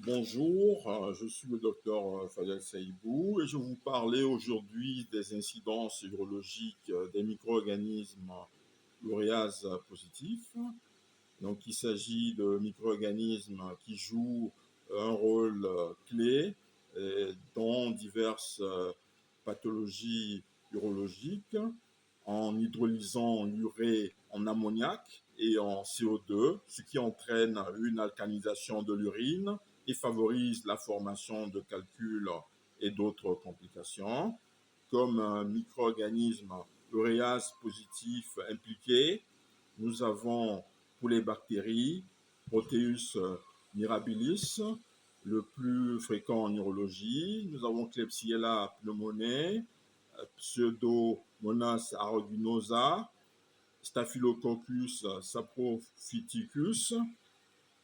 Bonjour, je suis le docteur Fadel Saïbou et je vais vous parler aujourd'hui des incidences urologiques des micro-organismes uréase positifs. Donc, il s'agit de micro-organismes qui jouent un rôle clé dans diverses pathologies urologiques en hydrolysant l'urée en ammoniac et en CO2, ce qui entraîne une alcalinisation de l'urine et favorise la formation de calculs et d'autres complications. Comme un micro-organisme uréase positif impliqué, nous avons pour les bactéries Proteus mirabilis, le plus fréquent en urologie. Nous avons Klebsiella pneumoniae, Pseudomonas aeruginosa, Staphylococcus saprophyticus,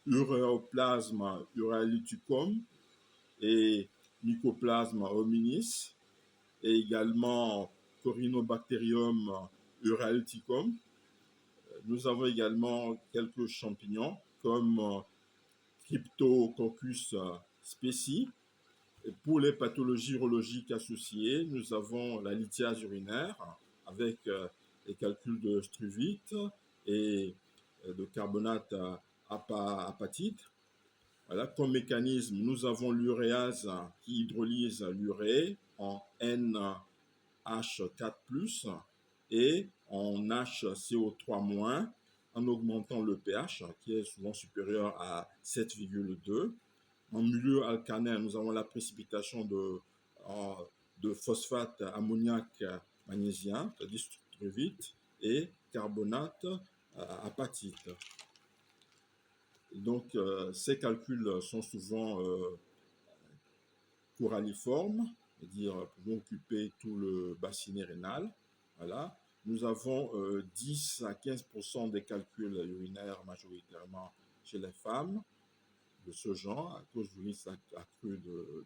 Ureaplasma uraliticum et Mycoplasma hominis, et également Corynebacterium uraliticum. Nous avons également quelques champignons comme Cryptococcus specie. Et pour les pathologies urologiques associées, nous avons la lithiase urinaire avec les calculs de struvite et de carbonate apatite. Voilà, comme mécanisme, nous avons l'uréase qui hydrolyse l'urée en NH4+, et en HCO3- en augmentant le pH qui est souvent supérieur à 7,2. En milieu alcalin, nous avons la précipitation de phosphate ammoniac magnésien, c'est-à-dire struvite, et carbonate apatite. Donc, ces calculs sont souvent coralliformes, c'est-à-dire pouvons occuper tout le bassinet rénal. Voilà. Nous avons 10 à 15% des calculs urinaires majoritairement chez les femmes de ce genre à cause du risque accru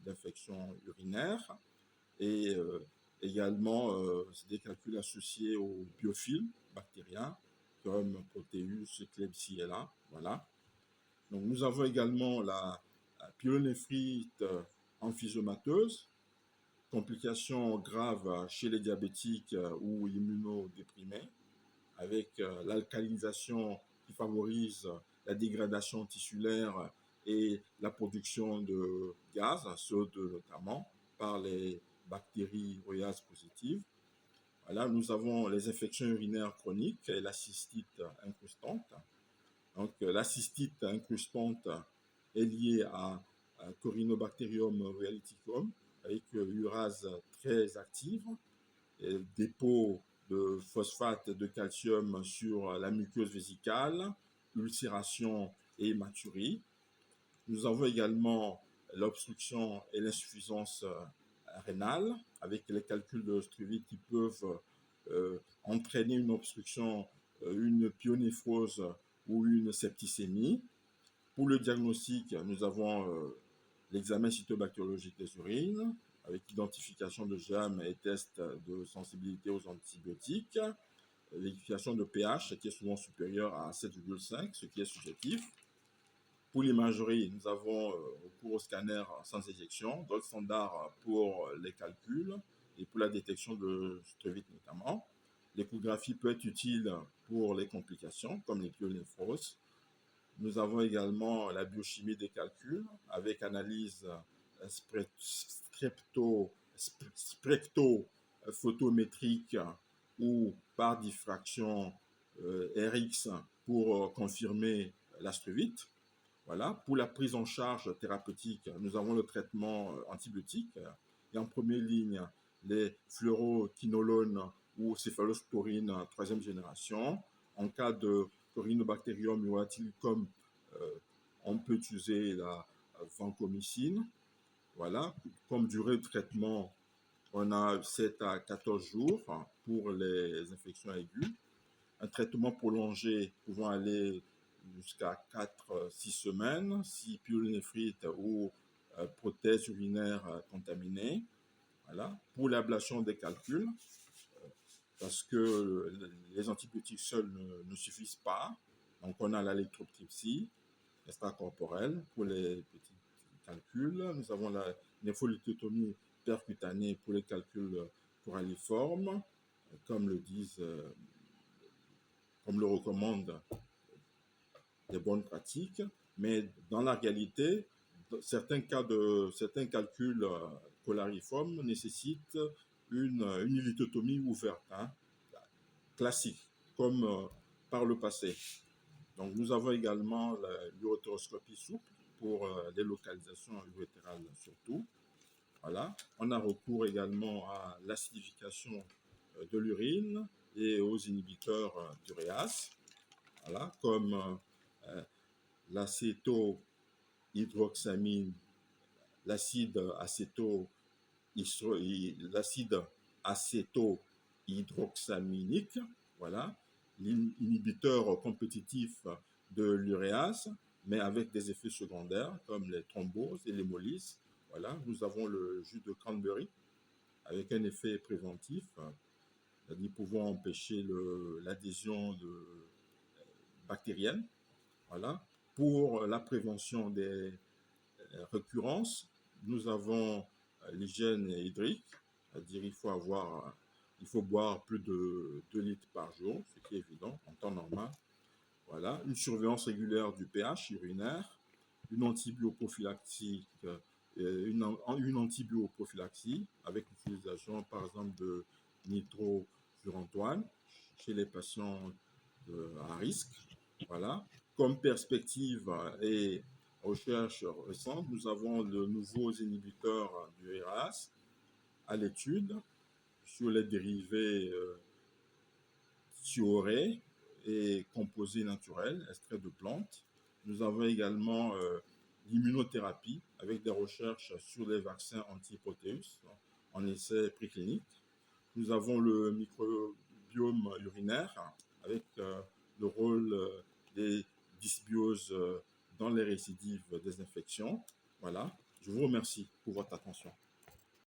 d'infection urinaire. Et également, c'est des calculs associés aux biofilms bactériens comme Proteus, Klebsiella. Voilà. Donc, nous avons également la pyélonéphrite emphysémateuse, complications graves chez les diabétiques ou immunodéprimés, avec l'alcalinisation qui favorise la dégradation tissulaire et la production de gaz, CO2 notamment, par les bactéries uréase positives. Voilà, nous avons les infections urinaires chroniques et la cystite incrustante. Donc, la cystite incrustante est liée à Corynebacterium uraliticum, avec urase très active, et dépôt de phosphate de calcium sur la muqueuse vésicale, ulcération et hématurie. Nous avons également l'obstruction et l'insuffisance rénale, avec les calculs de struvite qui peuvent entraîner une obstruction, une pyonéphrose ou une septicémie. Pour le diagnostic, nous avons l'examen cytobactériologique des urines, avec identification de germes et tests de sensibilité aux antibiotiques, vérification de pH qui est souvent supérieur à 7,5, ce qui est subjectif. Pour l'imagerie, nous avons recours au scanner sans éjection, gold standard pour les calculs et pour la détection de struvite notamment. L'échographie peut être utile pour les complications comme les pyélonéphroses. Nous avons également la biochimie des calculs avec analyse spectrophotométrique ou par diffraction RX pour confirmer la struvite. Voilà. Pour la prise en charge thérapeutique, nous avons le traitement antibiotique et en première ligne les fluoroquinolones ou céphalosporine troisième génération. En cas de Corynebacterium uraliticum, on peut utiliser la vancomycine. Voilà. Comme durée de traitement, on a 7 à 14 jours pour les infections aiguës. Un traitement prolongé pouvant aller jusqu'à 4-6 semaines si pyélonéphrite ou prothèse urinaire contaminée. Voilà. Pour l'ablation des calculs, parce que les antibiotiques seuls ne suffisent pas. Donc, on a l'électropsie extracorporelle pour les petits calculs. Nous avons la néphrolithotomie percutanée pour les calculs coralliformes, comme comme le recommandent des bonnes pratiques. Mais dans la réalité, certains calculs coralliformes nécessitent une lithotomie ouverte, hein, classique, comme par le passé. Donc, nous avons également l'urétéroscopie souple pour les localisations urétérales surtout. Voilà. On a recours également à l'acidification de l'urine et aux inhibiteurs d'uréase, voilà, comme l'acétohydroxamine, l'acide acétohydroxaminique, voilà, l'inhibiteur compétitif de l'uréase, mais avec des effets secondaires comme les thromboses et l'hémolyse. Voilà, nous avons le jus de cranberry avec un effet préventif, c'est-à-dire pouvant empêcher l'adhésion bactérienne. Voilà. Pour la prévention des récurrences, nous avons l'hygiène hydrique, c'est-à-dire il faut boire plus de 2 litres par jour, ce qui est évident en temps normal. Voilà. Une surveillance régulière du pH urinaire, une antibioprophylaxie, avec l'utilisation par exemple de nitrofurantoine chez les patients à risque. Voilà. Comme perspective et recherche récente, nous avons de nouveaux inhibiteurs du RAS à l'étude sur les dérivés thiorés et composés naturels, extraits de plantes. Nous avons également l'immunothérapie avec des recherches sur les vaccins anti-protéus en essai préclinique. Nous avons le microbiome urinaire avec le rôle des dysbioses dans les récidives des infections. Voilà, je vous remercie pour votre attention.